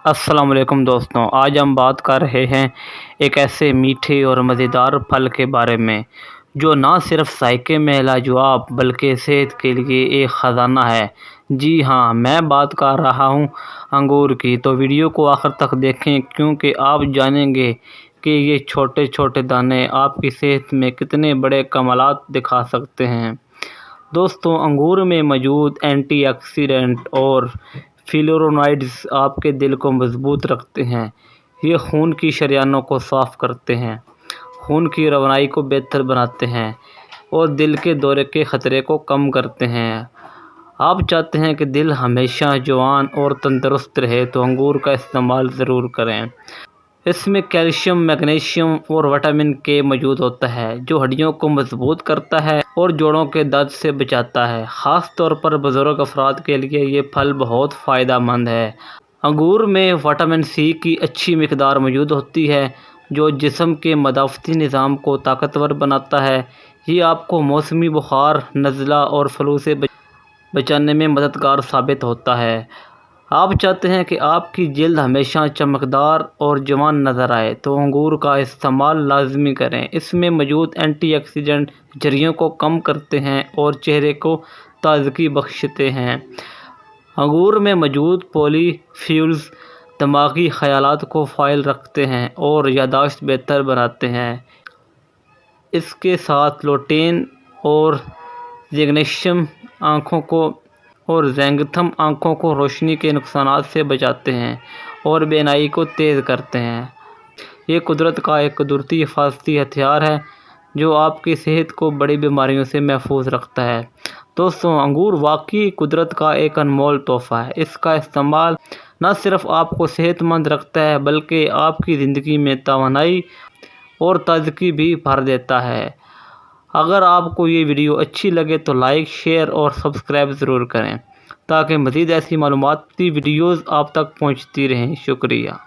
अस्सलाम वालेकुम दोस्तों, आज हम बात कर रहे हैं एक ऐसे मीठे और मज़ेदार फल के बारे में जो ना सिर्फ जायके में लाजवाब बल्कि सेहत के लिए एक ख़जाना है। जी हाँ, मैं बात कर रहा हूँ अंगूर की। तो वीडियो को आखिर तक देखें क्योंकि आप जानेंगे कि ये छोटे छोटे दाने आपकी सेहत में कितने बड़े कमालात दिखा सकते हैं। दोस्तों, अंगूर में मौजूद एंटीऑक्सीडेंट और फ्लोरोनॉइड्स आपके दिल को मजबूत रखते हैं। ये खून की शरियानों को साफ़ करते हैं, खून की रवानगी को बेहतर बनाते हैं और दिल के दौरे के ख़तरे को कम करते हैं। आप चाहते हैं कि दिल हमेशा जवान और तंदुरुस्त रहे तो अंगूर का इस्तेमाल ज़रूर करें। इसमें कैल्शियम, मैग्नीशियम और विटामिन के मौजूद होता है जो हड्डियों को मजबूत करता है और जोड़ों के दर्द से बचाता है। ख़ास तौर पर बुज़ुर्ग अफराद के लिए ये फल बहुत फ़ायदेमंद है। अंगूर में विटामिन सी की अच्छी मिकदार मौजूद होती है जो जिस्म के मदाफ़ती निज़ाम को ताकतवर बनाता है। ये आपको मौसमी बुखार, नज़ला और फ्लू से बचाने में मददगार साबित होता है। आप चाहते हैं कि आपकी जल्द हमेशा चमकदार और जवान नज़र आए तो अंगूर का इस्तेमाल लाजमी करें। इसमें मौजूद एंटीऑक्सीडेंट झुर्रियों को कम करते हैं और चेहरे को ताजगी बख्शते हैं। अंगूर में मौजूद पॉलीफ्यूल्स दिमागी ख़यालात को फ़ाइल रखते हैं और यादाश्त बेहतर बनाते हैं। इसके साथ लुटेन और मैग्नीशियम आँखों को रोशनी के नुकसानात से बचाते हैं और बीनाई को तेज़ करते हैं। ये कुदरत का एक कुदरती हिफाजती हथियार है जो आपकी सेहत को बड़ी बीमारियों से महफूज रखता है। दोस्तों, अंगूर वाकई कुदरत का एक अनमोल तोहफ़ा है। इसका इस्तेमाल न सिर्फ आपको सेहतमंद रखता है बल्कि आपकी ज़िंदगी में तवानाई और ताजगी भी भर देता है। अगर आपको ये वीडियो अच्छी लगे तो लाइक, शेयर और सब्सक्राइब ज़रूर करें ताकि मज़ीद ऐसी मालूमाती वीडियोज़ आप तक पहुँचती रहें। शुक्रिया।